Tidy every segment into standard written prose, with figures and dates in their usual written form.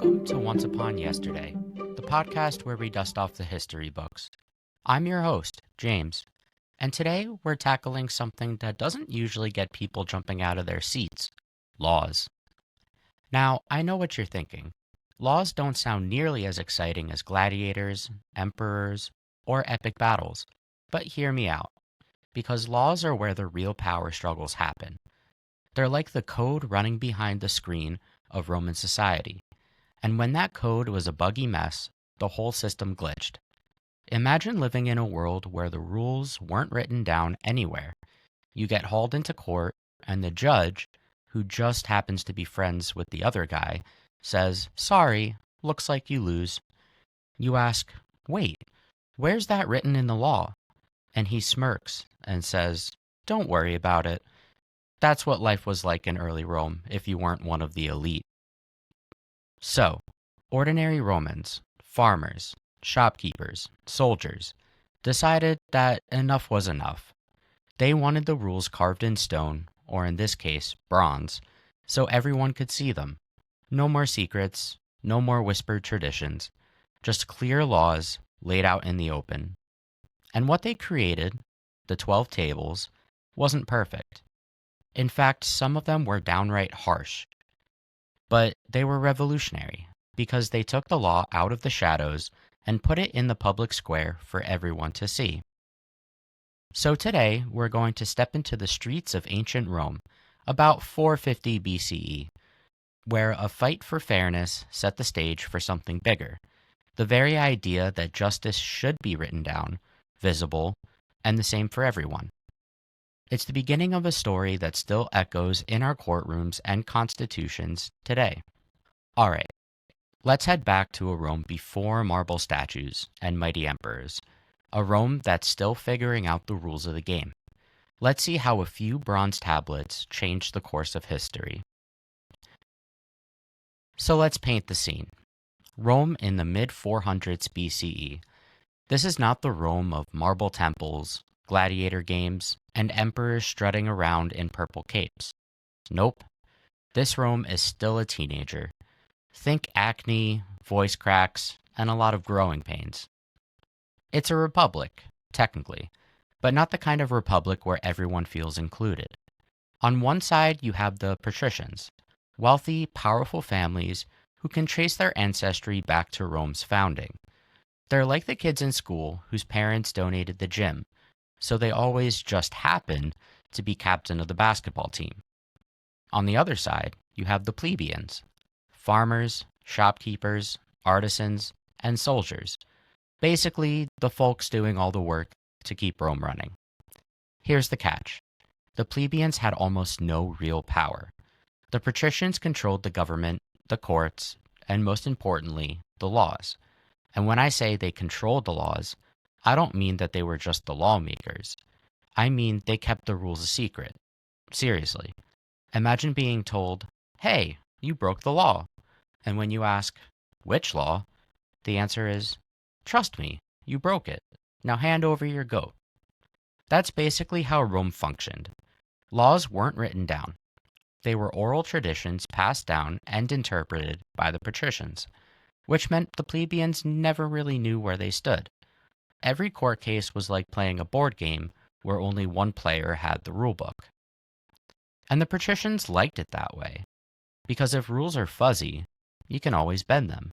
Welcome to Once Upon Yesterday, the podcast where we dust off the history books. I'm your host, James, and today we're tackling something that doesn't usually get people jumping out of their seats: laws. Now, I know what you're thinking. Laws don't sound nearly as exciting as gladiators, emperors, or epic battles. But hear me out, because laws are where the real power struggles happen. They're like the code running behind the screen of Roman society. And when that code was a buggy mess, the whole system glitched. Imagine living in a world where the rules weren't written down anywhere. You get hauled into court, and the judge, who just happens to be friends with the other guy, says, "Sorry, looks like you lose." You ask, "Wait, where's that written in the law?" And he smirks and says, "Don't worry about it." That's what life was like in early Rome if you weren't one of the elite. So, ordinary Romans, farmers, shopkeepers, soldiers, decided that enough was enough. They wanted the rules carved in stone, or in this case, bronze, so everyone could see them. No more secrets, no more whispered traditions, just clear laws laid out in the open. And what they created, the 12 tables, wasn't perfect. In fact, some of them were downright harsh. But they were revolutionary because they took the law out of the shadows and put it in the public square for everyone to see. So today, we're going to step into the streets of ancient Rome, about 450 BCE, where a fight for fairness set the stage for something bigger: the very idea that justice should be written down, visible, and the same for everyone. It's the beginning of a story that still echoes in our courtrooms and constitutions today. All right, let's head back to a Rome before marble statues and mighty emperors, a Rome that's still figuring out the rules of the game. Let's see how a few bronze tablets changed the course of history. So let's paint the scene. Rome in the mid-400s BCE. This is not the Rome of marble temples, gladiator games, and emperors strutting around in purple capes. Nope. This Rome is still a teenager. Think acne, voice cracks, and a lot of growing pains. It's a republic, technically, but not the kind of republic where everyone feels included. On one side, you have the patricians, wealthy, powerful families who can trace their ancestry back to Rome's founding. They're like the kids in school whose parents donated the gym, so they always just happen to be captain of the basketball team. On the other side, you have the plebeians, farmers, shopkeepers, artisans, and soldiers, basically the folks doing all the work to keep Rome running. Here's the catch. The plebeians had almost no real power. The patricians controlled the government, the courts, and most importantly, the laws. And when I say they controlled the laws, I don't mean that they were just the lawmakers. I mean they kept the rules a secret. Seriously. Imagine being told, "Hey, you broke the law." And when you ask, "Which law?" the answer is, "Trust me, you broke it. Now hand over your goat." That's basically how Rome functioned. Laws weren't written down. They were oral traditions passed down and interpreted by the patricians, which meant the plebeians never really knew where they stood. Every court case was like playing a board game where only one player had the rulebook. And the patricians liked it that way, because if rules are fuzzy, you can always bend them.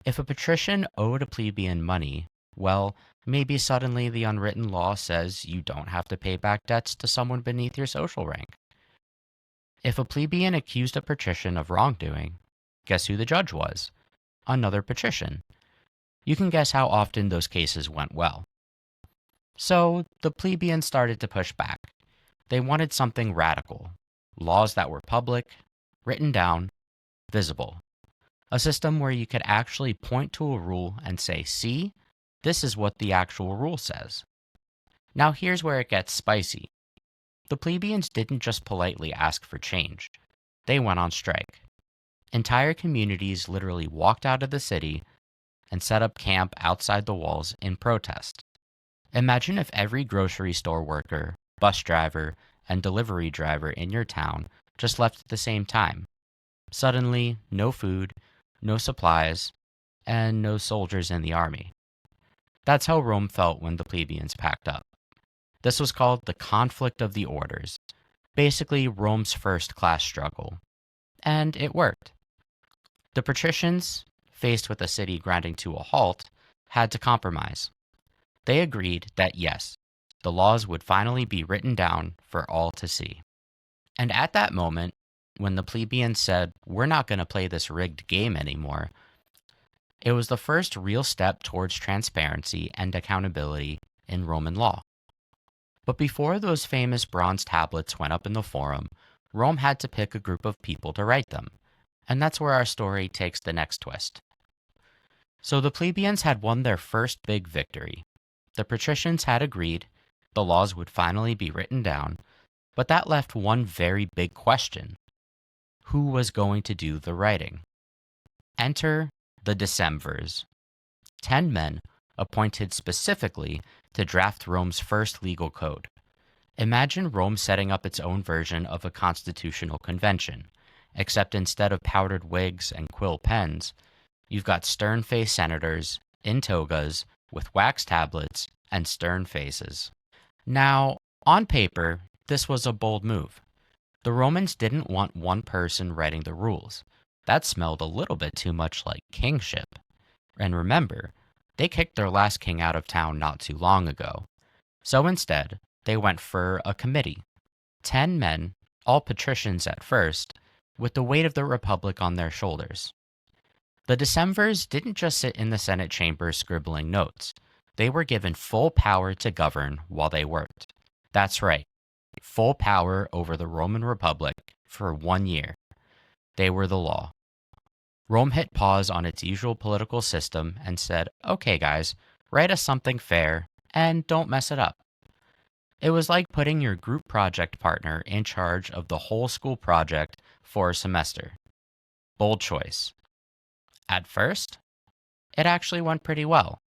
If a patrician owed a plebeian money, well, maybe suddenly the unwritten law says you don't have to pay back debts to someone beneath your social rank. If a plebeian accused a patrician of wrongdoing, guess who the judge was? Another patrician. You can guess how often those cases went well. So the plebeians started to push back. They wanted something radical, laws that were public, written down, visible. A system where you could actually point to a rule and say, "See, this is what the actual rule says." Now here's where it gets spicy. The plebeians didn't just politely ask for change. They went on strike. Entire communities literally walked out of the city and set up camp outside the walls in protest. Imagine if every grocery store worker, bus driver, and delivery driver in your town just left at the same time. Suddenly, no food, no supplies, and no soldiers in the army. That's how Rome felt when the plebeians packed up. This was called the conflict of the orders, basically Rome's first class struggle. And it worked. The patricians, faced with the city grinding to a halt, had to compromise. They agreed that yes, the laws would finally be written down for all to see. And at that moment, when the plebeians said, "We're not going to play this rigged game anymore," it was the first real step towards transparency and accountability in Roman law. But before those famous bronze tablets went up in the Forum, Rome had to pick a group of people to write them. And that's where our story takes the next twist. So the plebeians had won their first big victory. The patricians had agreed the laws would finally be written down, but that left one very big question. Who was going to do the writing? Enter the decemvirs, 10 men appointed specifically to draft Rome's first legal code. Imagine Rome setting up its own version of a constitutional convention, except instead of powdered wigs and quill pens, you've got stern-faced senators in togas with wax tablets and stern faces. Now, on paper, this was a bold move. The Romans didn't want one person writing the rules. That smelled a little bit too much like kingship. And remember, they kicked their last king out of town not too long ago. So instead, they went for a committee. 10 men, all patricians at first, with the weight of the Republic on their shoulders. The decemvirs didn't just sit in the Senate chamber scribbling notes. They were given full power to govern while they worked. That's right, full power over the Roman Republic for 1 year. They were the law. Rome hit pause on its usual political system and said, "Okay, guys, write us something fair and don't mess it up." It was like putting your group project partner in charge of the whole school project for a semester. Bold choice. At first, it actually went pretty well.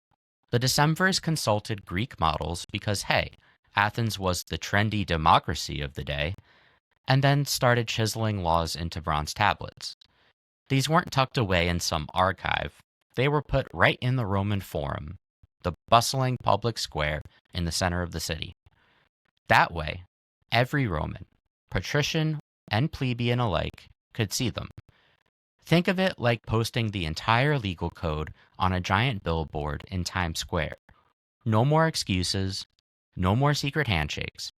The decemvirs consulted Greek models because, hey, Athens was the trendy democracy of the day, and then started chiseling laws into bronze tablets. These weren't tucked away in some archive. They were put right in the Roman Forum, the bustling public square in the center of the city. That way, every Roman, patrician and plebeian alike, could see them. Think of it like posting the entire legal code on a giant billboard in Times Square. No more excuses, no more secret handshakes.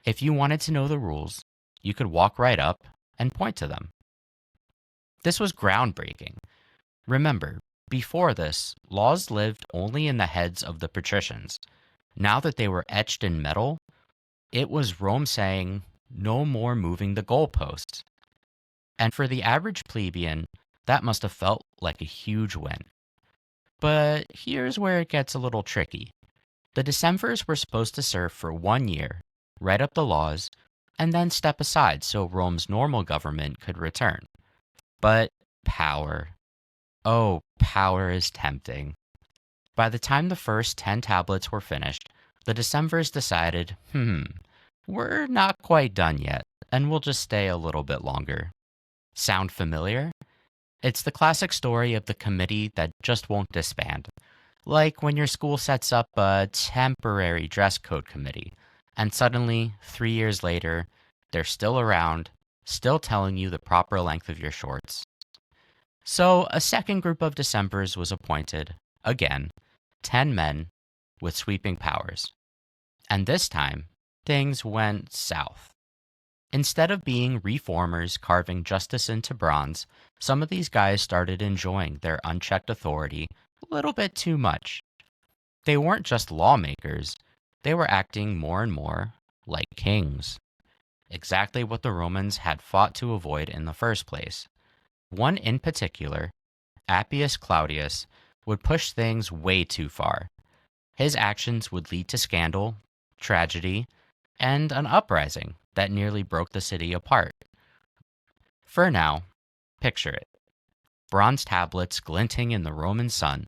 If you wanted to know the rules, you could walk right up and point to them. This was groundbreaking. Remember, before this, laws lived only in the heads of the patricians. Now that they were etched in metal, it was Rome saying, "No more moving the goalposts." And for the average plebeian, that must have felt like a huge win. But here's where it gets a little tricky. The decemvirs were supposed to serve for 1 year, write up the laws, and then step aside so Rome's normal government could return. But power. Oh, power is tempting. By the time the first 10 tablets were finished, the decemvirs decided, we're not quite done yet, and we'll just stay a little bit longer. Sound familiar? It's the classic story of the committee that just won't disband. Like when your school sets up a temporary dress code committee, and suddenly, 3 years later, they're still around, still telling you the proper length of your shorts. So a second group of decemvirs was appointed, again, 10 men with sweeping powers. And this time, things went south. Instead of being reformers carving justice into bronze, some of these guys started enjoying their unchecked authority a little bit too much. They weren't just lawmakers, they were acting more and more like kings. Exactly what the Romans had fought to avoid in the first place. One in particular, Appius Claudius, would push things way too far. His actions would lead to scandal, tragedy, and an uprising that nearly broke the city apart. For now, picture it. Bronze tablets glinting in the Roman sun,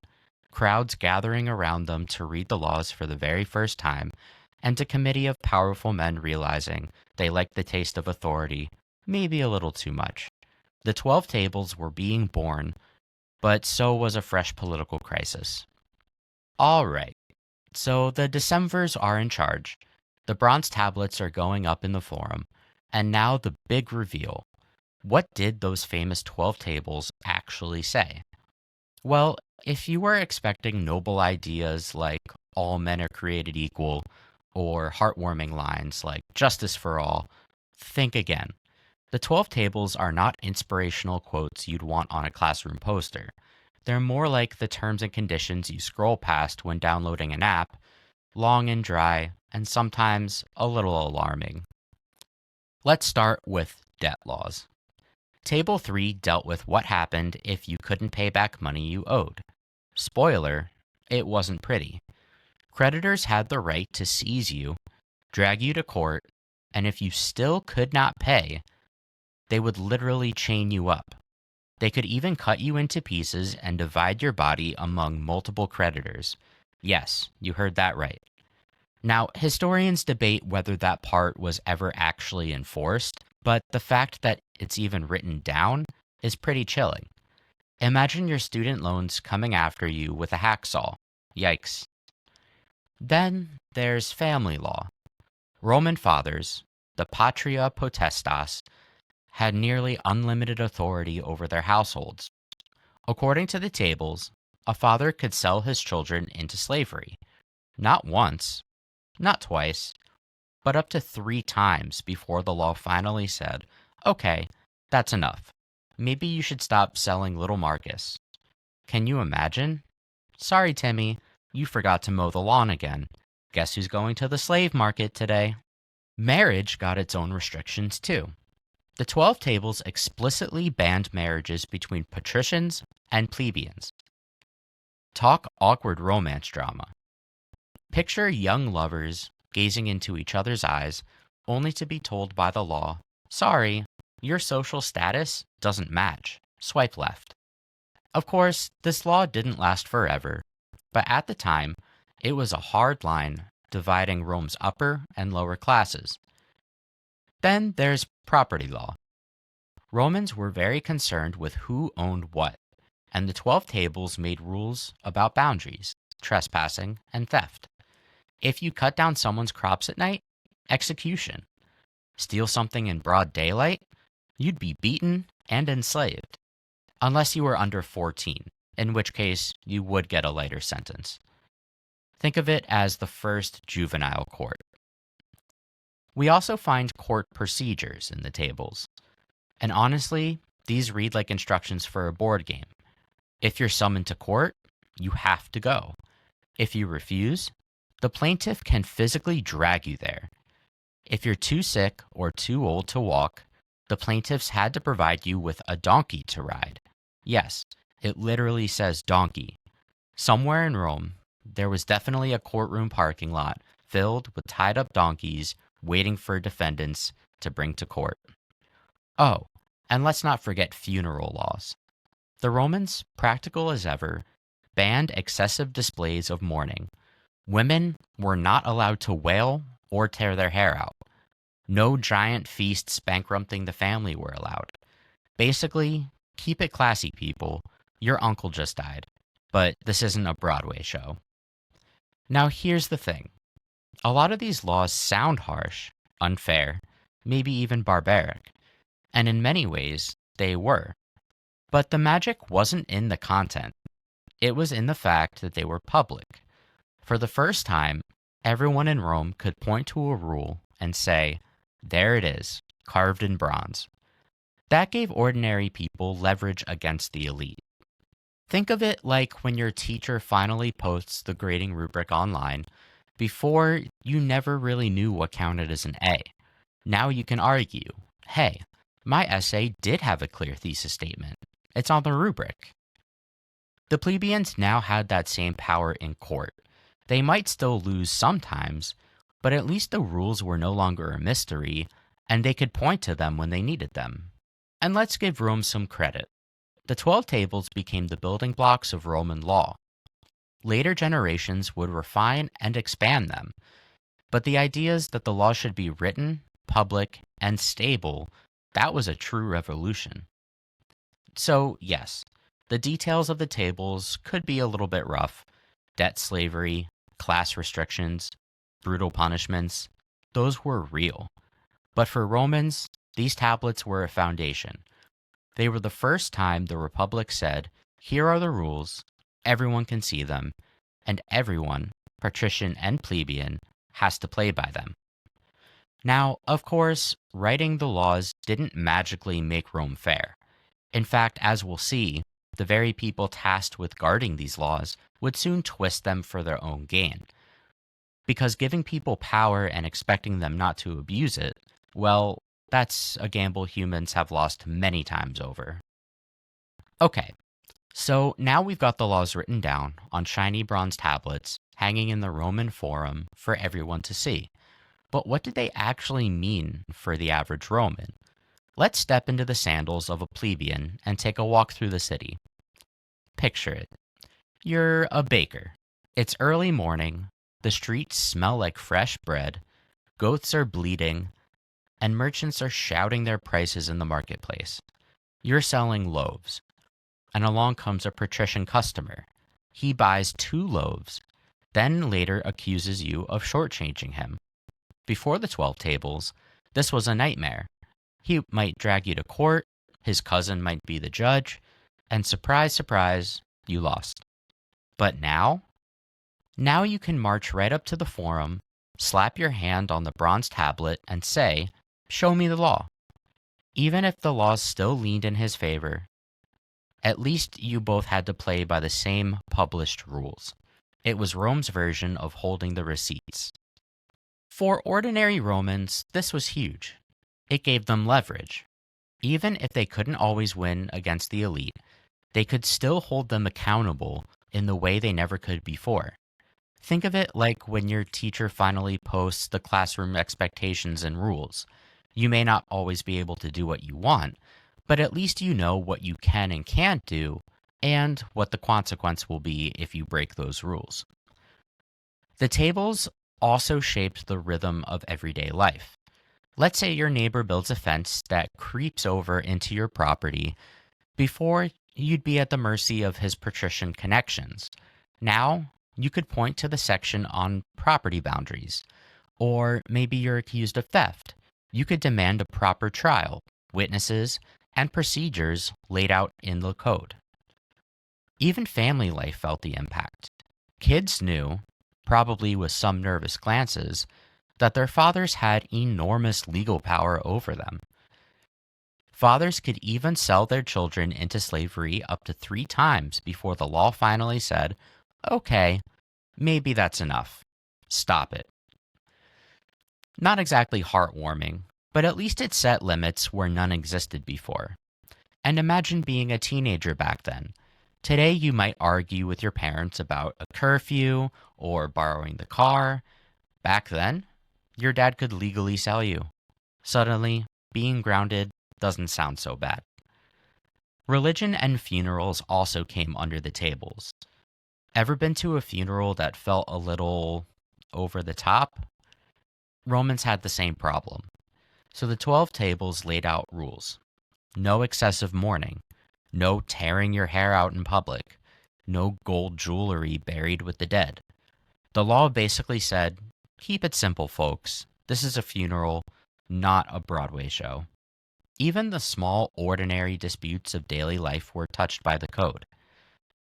crowds gathering around them to read the laws for the very first time, and a committee of powerful men realizing they liked the taste of authority, maybe a little too much. The 12 tables were being born, but so was a fresh political crisis. All right, so the Decemvirs are in charge. The bronze tablets are going up in the forum. And now the big reveal. What did those famous 12 tables actually say? Well, if you were expecting noble ideas like all men are created equal, or heartwarming lines like justice for all, think again. The 12 tables are not inspirational quotes you'd want on a classroom poster. They're more like the terms and conditions you scroll past when downloading an app, long and dry, and sometimes a little alarming. Let's start with debt laws. Table 3 dealt with what happened if you couldn't pay back money you owed. Spoiler, it wasn't pretty. Creditors had the right to seize you, drag you to court, and if you still could not pay, they would literally chain you up. They could even cut you into pieces and divide your body among multiple creditors. Yes, you heard that right. Now, historians debate whether that part was ever actually enforced, but the fact that it's even written down is pretty chilling. Imagine your student loans coming after you with a hacksaw. Yikes. Then there's family law. Roman fathers, the patria potestas, had nearly unlimited authority over their households. According to the tables, a father could sell his children into slavery. Not once, not twice, but up to 3 times before the law finally said, okay, that's enough. Maybe you should stop selling little Marcus. Can you imagine? Sorry, Timmy, you forgot to mow the lawn again. Guess who's going to the slave market today? Marriage got its own restrictions too. The 12 tables explicitly banned marriages between patricians and plebeians. Talk awkward romance drama. Picture young lovers gazing into each other's eyes, only to be told by the law, sorry, your social status doesn't match. Swipe left. Of course, this law didn't last forever, but at the time, it was a hard line dividing Rome's upper and lower classes. Then there's property law. Romans were very concerned with who owned what, and the 12 tables made rules about boundaries, trespassing, and theft. If you cut down someone's crops at night, execution. Steal something in broad daylight, you'd be beaten and enslaved. Unless you were under 14, in which case you would get a lighter sentence. Think of it as the first juvenile court. We also find court procedures in the tables. And honestly, these read like instructions for a board game. If you're summoned to court, you have to go. If you refuse, the plaintiff can physically drag you there. If you're too sick or too old to walk, the plaintiffs had to provide you with a donkey to ride. Yes, it literally says donkey. Somewhere in Rome, there was definitely a courtroom parking lot filled with tied-up donkeys waiting for defendants to bring to court. Oh, and let's not forget funeral laws. The Romans, practical as ever, banned excessive displays of mourning. Women were not allowed to wail or tear their hair out. No giant feasts bankrupting the family were allowed. Basically, keep it classy, people. Your uncle just died. But this isn't a Broadway show. Now here's the thing. A lot of these laws sound harsh, unfair, maybe even barbaric. And in many ways, they were. But the magic wasn't in the content. It was in the fact that they were public. For the first time, everyone in Rome could point to a rule and say, there it is, carved in bronze. That gave ordinary people leverage against the elite. Think of it like when your teacher finally posts the grading rubric online. Before, you never really knew what counted as an A. Now you can argue, hey, my essay did have a clear thesis statement. It's on the rubric. The plebeians now had that same power in court. They might still lose sometimes, but at least the rules were no longer a mystery, and they could point to them when they needed them. And let's give Rome some credit. The 12 tables became the building blocks of Roman law. Later generations would refine and expand them, but the ideas that the law should be written, public, and stable, that was a true revolution. So, yes, The details of the tables could be a little bit rough. Debt slavery, class restrictions, brutal punishments, those were real. But for Romans, these tablets were a foundation. They were the first time the Republic said, here are the rules, everyone can see them, and everyone, patrician and plebeian, has to play by them. Now, of course, writing the laws didn't magically make Rome fair. In fact, as we'll see, the very people tasked with guarding these laws would soon twist them for their own gain. Because giving people power and expecting them not to abuse it, well, that's a gamble humans have lost many times over. Okay, so now we've got the laws written down on shiny bronze tablets hanging in the Roman Forum for everyone to see. But what did they actually mean for the average Roman? Let's step into the sandals of a plebeian and take a walk through the city. Picture it. You're a baker. It's early morning, the streets smell like fresh bread, goats are bleating, and merchants are shouting their prices in the marketplace. You're selling loaves. And along comes a patrician customer. He buys 2 loaves, then later accuses you of shortchanging him. Before the 12 tables, this was a nightmare. He might drag you to court, his cousin might be the judge, and surprise, surprise, you lost. But now? Now you can march right up to the forum, slap your hand on the bronze tablet, and say, show me the law. Even if the laws still leaned in his favor, at least you both had to play by the same published rules. It was Rome's version of holding the receipts. For ordinary Romans, this was huge. It gave them leverage. Even if they couldn't always win against the elite, they could still hold them accountable in the way they never could before. Think of it like when your teacher finally posts the classroom expectations and rules. You may not always be able to do what you want, but at least you know what you can and can't do, and what the consequence will be if you break those rules. The tables also shaped the rhythm of everyday life. Let's say your neighbor builds a fence that creeps over into your property. Before, you'd be at the mercy of his patrician connections. Now, you could point to the section on property boundaries. Or maybe you're accused of theft. You could demand a proper trial, witnesses, and procedures laid out in the code. Even family life felt the impact. Kids knew, probably with some nervous glances, that their fathers had enormous legal power over them. Fathers could even sell their children into slavery up to 3 times before the law finally said, okay, maybe that's enough. Stop it. Not exactly heartwarming, but at least it set limits where none existed before. And imagine being a teenager back then. Today you might argue with your parents about a curfew or borrowing the car. Back then, your dad could legally sell you. Suddenly, being grounded doesn't sound so bad. Religion and funerals also came under the tables. Ever been to a funeral that felt a little over the top? Romans had the same problem. So the 12 tables laid out rules. No excessive mourning. No tearing your hair out in public. No gold jewelry buried with the dead. The law basically said, keep it simple, folks. This is a funeral, not a Broadway show. Even the small, ordinary disputes of daily life were touched by the code.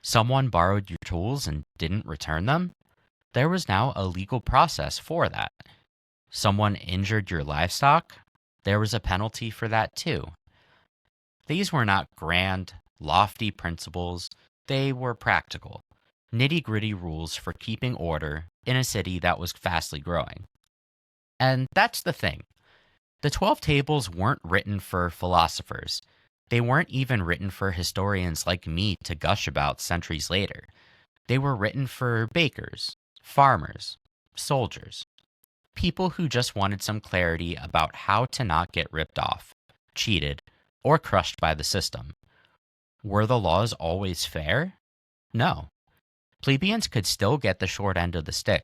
Someone borrowed your tools and didn't return them? There was now a legal process for that. Someone injured your livestock? There was a penalty for that too. These were not grand, lofty principles. They were practical, nitty-gritty rules for keeping order in a city that was fastly growing. And that's the thing. The 12 tables weren't written for philosophers. They weren't even written for historians like me to gush about centuries later. They were written for bakers, farmers, soldiers, people who just wanted some clarity about how to not get ripped off, cheated, or crushed by the system. Were the laws always fair? No. Plebeians could still get the short end of the stick.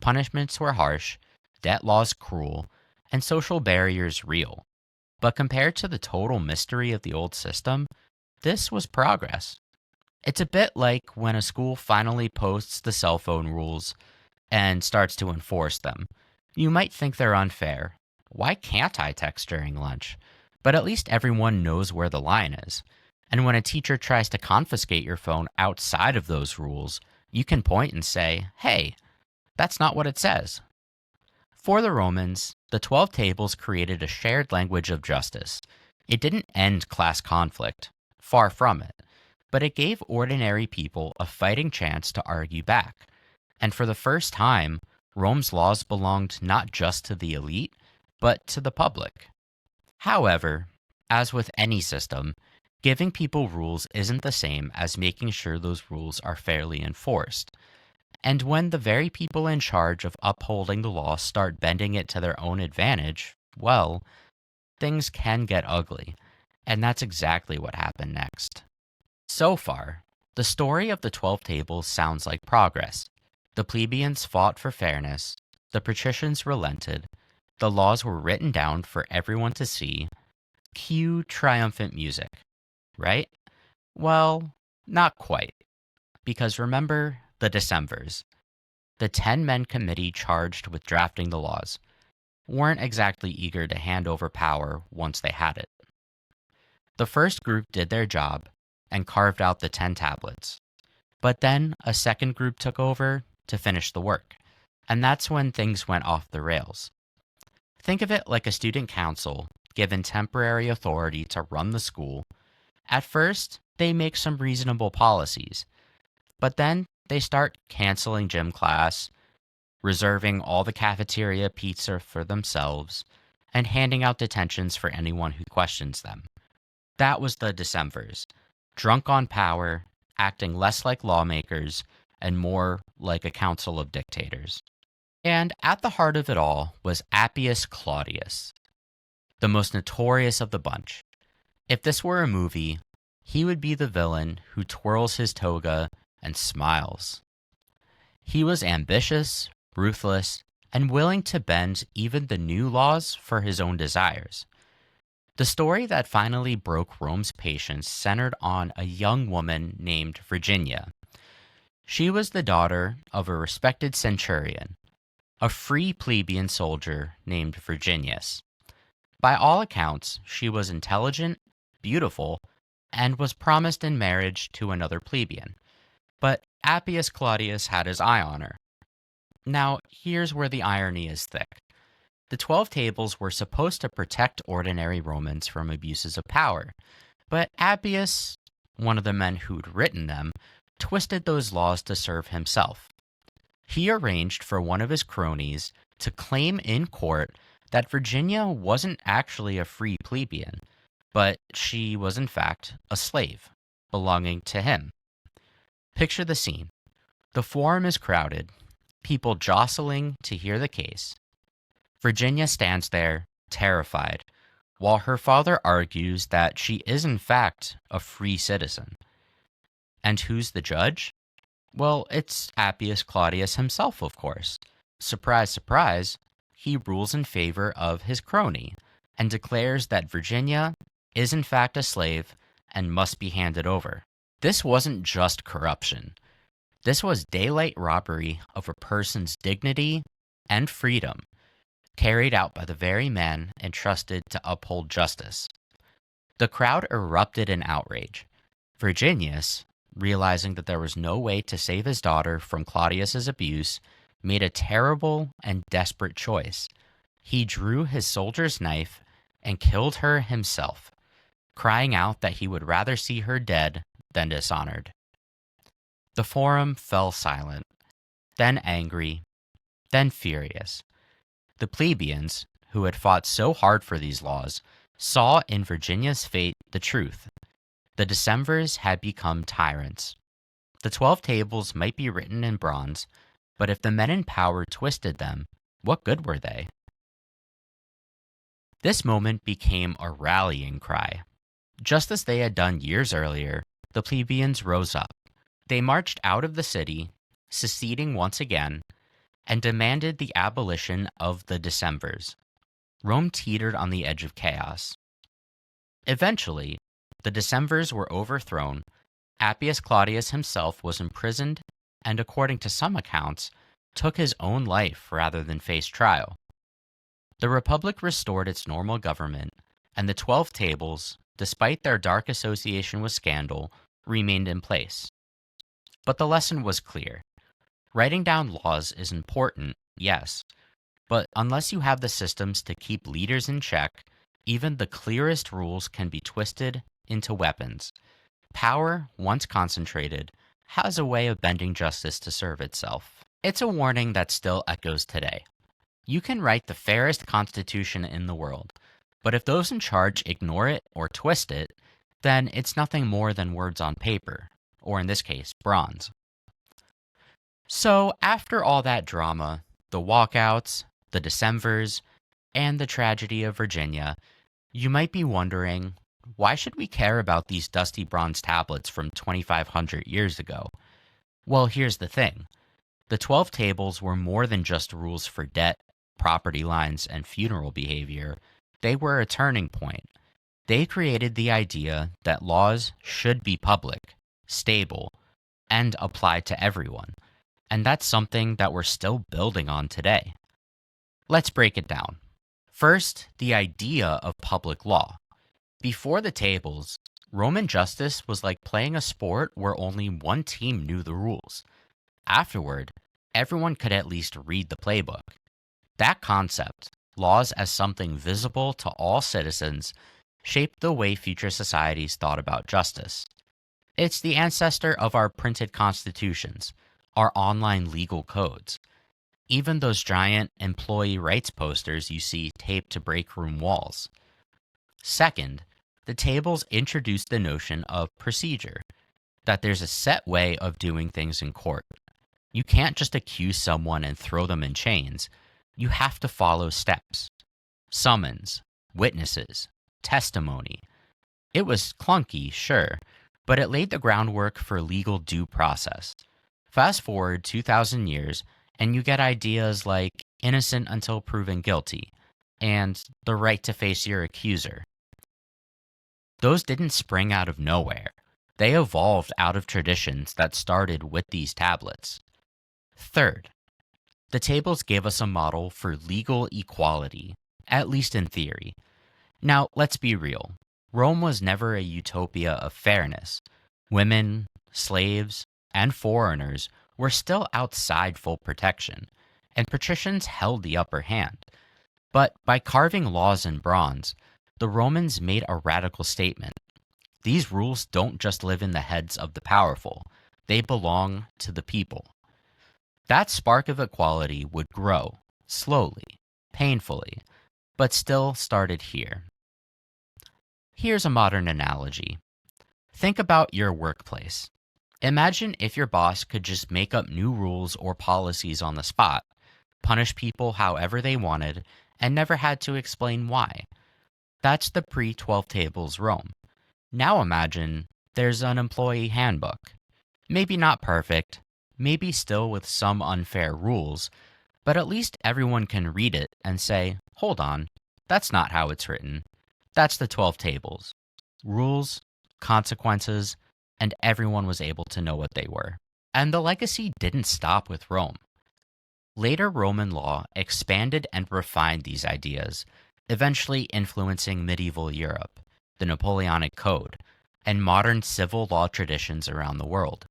Punishments were harsh, debt laws cruel, and social barriers real. But compared to the total mystery of the old system, this was progress. It's a bit like when a school finally posts the cell phone rules and starts to enforce them. You might think they're unfair. Why can't I text during lunch? But at least everyone knows where the line is. And when a teacher tries to confiscate your phone outside of those rules, you can point and say, hey, that's not what it says. For the Romans, the 12 Tables created a shared language of justice. It didn't end class conflict, far from it, but it gave ordinary people a fighting chance to argue back. And for the first time, Rome's laws belonged not just to the elite, but to the public. However, as with any system, giving people rules isn't the same as making sure those rules are fairly enforced. And when the very people in charge of upholding the law start bending it to their own advantage, well, things can get ugly. And that's exactly what happened next. So far, the story of the 12 Tables sounds like progress. The plebeians fought for fairness, the patricians relented, the laws were written down for everyone to see. Cue triumphant music, right? Well, not quite. Because remember the Decemvirs, the 10-men committee charged with drafting the laws, weren't exactly eager to hand over power once they had it. The first group did their job and carved out the 10 tablets. But then a second group took over to finish the work, and that's when things went off the rails. Think of it like a student council given temporary authority to run the school. At first, they make some reasonable policies, but then they start canceling gym class, reserving all the cafeteria pizza for themselves, and handing out detentions for anyone who questions them. That was the Decemvirs, drunk on power, acting less like lawmakers and more like a council of dictators. And at the heart of it all was Appius Claudius, the most notorious of the bunch. If this were a movie, he would be the villain who twirls his toga and smiles. He was ambitious, ruthless, and willing to bend even the new laws for his own desires. The story that finally broke Rome's patience centered on a young woman named Virginia. She was the daughter of a respected centurion, a free plebeian soldier named Virginius. By all accounts, she was intelligent, beautiful, and was promised in marriage to another plebeian. But Appius Claudius had his eye on her. Now, here's where the irony is thick. The 12 Tables were supposed to protect ordinary Romans from abuses of power, but Appius, one of the men who'd written them, twisted those laws to serve himself. He arranged for one of his cronies to claim in court that Virginia wasn't actually a free plebeian, but she was in fact a slave belonging to him. Picture the scene. The forum is crowded, people jostling to hear the case. Virginia stands there, terrified, while her father argues that she is in fact a free citizen. And who's the judge? Well, it's Appius Claudius himself, of course. Surprise, surprise, he rules in favor of his crony and declares that Virginia is in fact a slave and must be handed over. This wasn't just corruption. This was daylight robbery of a person's dignity and freedom, carried out by the very man entrusted to uphold justice. The crowd erupted in outrage. Virginius, realizing that there was no way to save his daughter from Claudius's abuse, made a terrible and desperate choice. He drew his soldier's knife and killed her himself, crying out that he would rather see her dead than dishonored. The forum fell silent, then angry, then furious. The plebeians, who had fought so hard for these laws, saw in Virginia's fate the truth. The Decemvirs had become tyrants. The 12 Tables might be written in bronze, but if the men in power twisted them, what good were they? This moment became a rallying cry. Just as they had done years earlier, the plebeians rose up. They marched out of the city, seceding once again, and demanded the abolition of the Decemvirs. Rome teetered on the edge of chaos. Eventually, the Decemvirs were overthrown, Appius Claudius himself was imprisoned and, according to some accounts, took his own life rather than face trial. The Republic restored its normal government, and the 12 Tables, despite their dark association with scandal, remained in place. But the lesson was clear. Writing down laws is important, yes, but unless you have the systems to keep leaders in check, even the clearest rules can be twisted into weapons. Power, once concentrated, has a way of bending justice to serve itself. It's a warning that still echoes today. You can write the fairest constitution in the world, but if those in charge ignore it or twist it, then it's nothing more than words on paper, or in this case, bronze. So, after all that drama, the walkouts, the Decemvirs, and the tragedy of Virginia, you might be wondering, why should we care about these dusty bronze tablets from 2,500 years ago? Well, here's the thing. The 12 Tables were more than just rules for debt, property lines, and funeral behavior. They were a turning point. They created the idea that laws should be public, stable, and apply to everyone. And that's something that we're still building on today. Let's break it down. First, the idea of public law. Before the Tables, Roman justice was like playing a sport where only one team knew the rules. Afterward, everyone could at least read the playbook. That concept, laws as something visible to all citizens, shaped the way future societies thought about justice. It's the ancestor of our printed constitutions, our online legal codes. Even those giant employee rights posters you see taped to break room walls. Second, the Tables introduced the notion of procedure, that there's a set way of doing things in court. You can't just accuse someone and throw them in chains. You have to follow steps. Summons, witnesses, testimony. It was clunky, sure, but it laid the groundwork for legal due process. Fast forward 2,000 years, and you get ideas like innocent until proven guilty and the right to face your accuser. Those didn't spring out of nowhere. They evolved out of traditions that started with these tablets. Third, the Tables gave us a model for legal equality, at least in theory. Now, let's be real. Rome was never a utopia of fairness. Women, slaves, and foreigners were still outside full protection, and patricians held the upper hand. But by carving laws in bronze, the Romans made a radical statement. These rules don't just live in the heads of the powerful, they belong to the people. That spark of equality would grow, slowly, painfully, but still started here. Here's a modern analogy. Think about your workplace. Imagine if your boss could just make up new rules or policies on the spot, punish people however they wanted, and never had to explain why. That's the pre-12 Tables Rome. Now imagine there's an employee handbook. Maybe not perfect, maybe still with some unfair rules, but at least everyone can read it and say, hold on, that's not how it's written. That's the 12 Tables. Rules, consequences, and everyone was able to know what they were. And the legacy didn't stop with Rome. Later Roman law expanded and refined these ideas, eventually influencing medieval Europe, the Napoleonic Code, and modern civil law traditions around the world.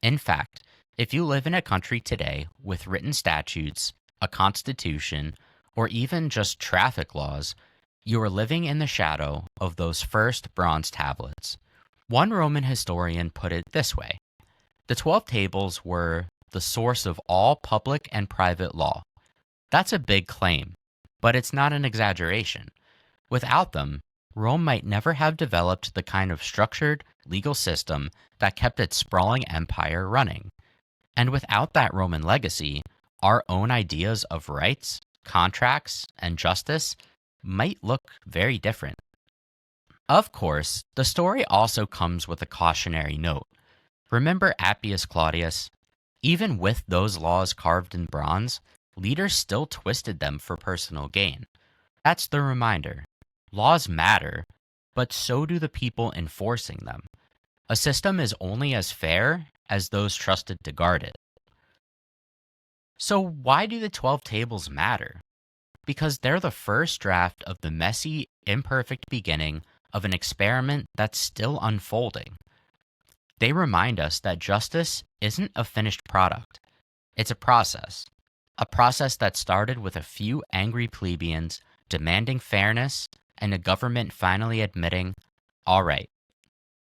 In fact, if you live in a country today with written statutes, a constitution, or even just traffic laws, you are living in the shadow of those first bronze tablets. One Roman historian put it this way: the 12 Tables were the source of all public and private law. That's a big claim, but it's not an exaggeration. Without them, Rome might never have developed the kind of structured legal system that kept its sprawling empire running. And without that Roman legacy, our own ideas of rights, contracts, and justice might look very different. Of course, the story also comes with a cautionary note. Remember Appius Claudius? Even with those laws carved in bronze, leaders still twisted them for personal gain. That's the reminder. Laws matter, but so do the people enforcing them. A system is only as fair as those trusted to guard it. So, why do the 12 tables matter? Because they're the first draft of the messy, imperfect beginning of an experiment that's still unfolding. They remind us that justice isn't a finished product, it's a process that started with a few angry plebeians demanding fairness and a government finally admitting, all right,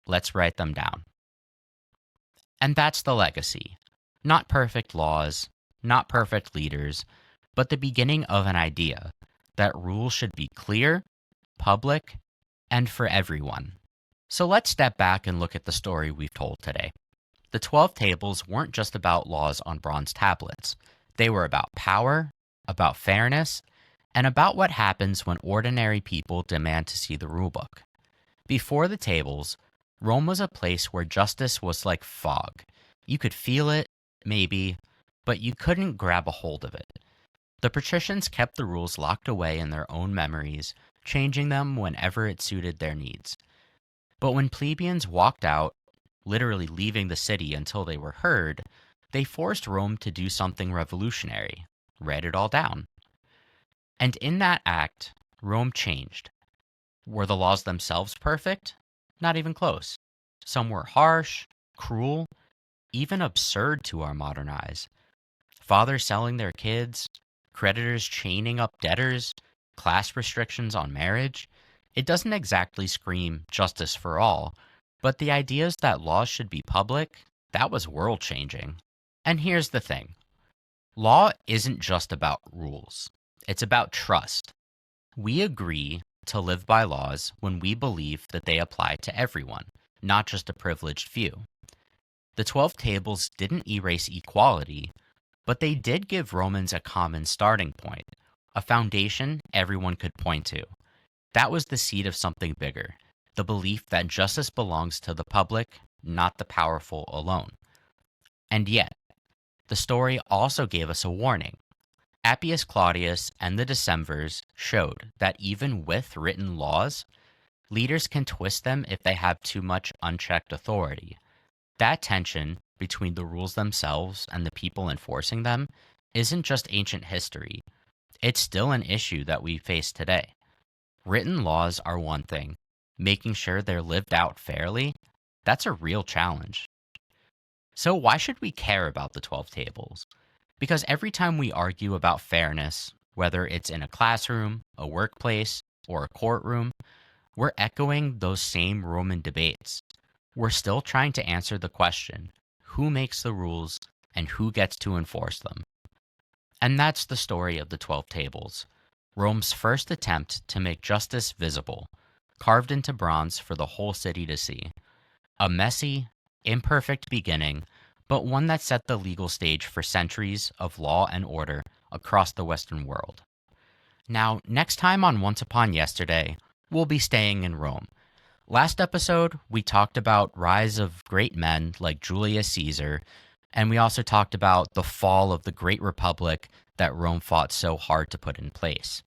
let's write them down. And that's the legacy. Not perfect laws, not perfect leaders, but the beginning of an idea that rules should be clear, public, and for everyone. So let's step back and look at the story we've told today. The 12 tables weren't just about laws on bronze tablets. They were about power, about fairness, and about what happens when ordinary people demand to see the rulebook. Before the tables, Rome was a place where justice was like fog. You could feel it, maybe, but you couldn't grab a hold of it. The patricians kept the rules locked away in their own memories, changing them whenever it suited their needs. But when plebeians walked out, literally leaving the city until they were heard, they forced Rome to do something revolutionary, write it all down. And in that act, Rome changed. Were the laws themselves perfect? Not even close. Some were harsh, cruel, even absurd to our modern eyes. Fathers selling their kids, creditors chaining up debtors, class restrictions on marriage. It doesn't exactly scream justice for all, but the ideas that laws should be public, that was world-changing. And here's the thing. Law isn't just about rules. It's about trust. We agree to live by laws when we believe that they apply to everyone, not just a privileged few. The 12 tables didn't erase equality, but they did give Romans a common starting point, a foundation everyone could point to. That was the seed of something bigger, the belief that justice belongs to the public, not the powerful alone. And yet, the story also gave us a warning. Appius Claudius and the Decemvirs showed that even with written laws, leaders can twist them if they have too much unchecked authority. That tension between the rules themselves and the people enforcing them isn't just ancient history. It's still an issue that we face today. Written laws are one thing. Making sure they're lived out fairly, that's a real challenge. So why should we care about the 12 tables? Because every time we argue about fairness, whether it's in a classroom, a workplace, or a courtroom, we're echoing those same Roman debates. We're still trying to answer the question, who makes the rules and who gets to enforce them? And that's the story of the 12 tables, Rome's first attempt to make justice visible, carved into bronze for the whole city to see. A messy, imperfect beginning, but one that set the legal stage for centuries of law and order across the Western world. Now, next time on Once Upon Yesterday, we'll be staying in Rome. Last episode, we talked about rise of great men like Julius Caesar, and we also talked about the fall of the great republic that Rome fought so hard to put in place.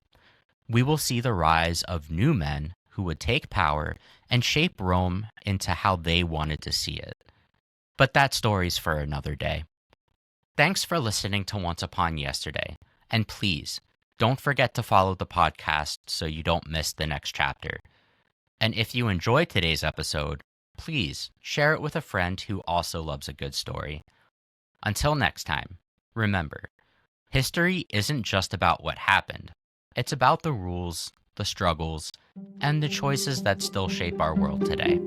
We will see the rise of new men who would take power and shape Rome into how they wanted to see it. But that story's for another day. Thanks for listening to Once Upon Yesterday, and please, don't forget to follow the podcast so you don't miss the next chapter. And if you enjoyed today's episode, please share it with a friend who also loves a good story. Until next time, remember, history isn't just about what happened. It's about the rules, the struggles, and the choices that still shape our world today.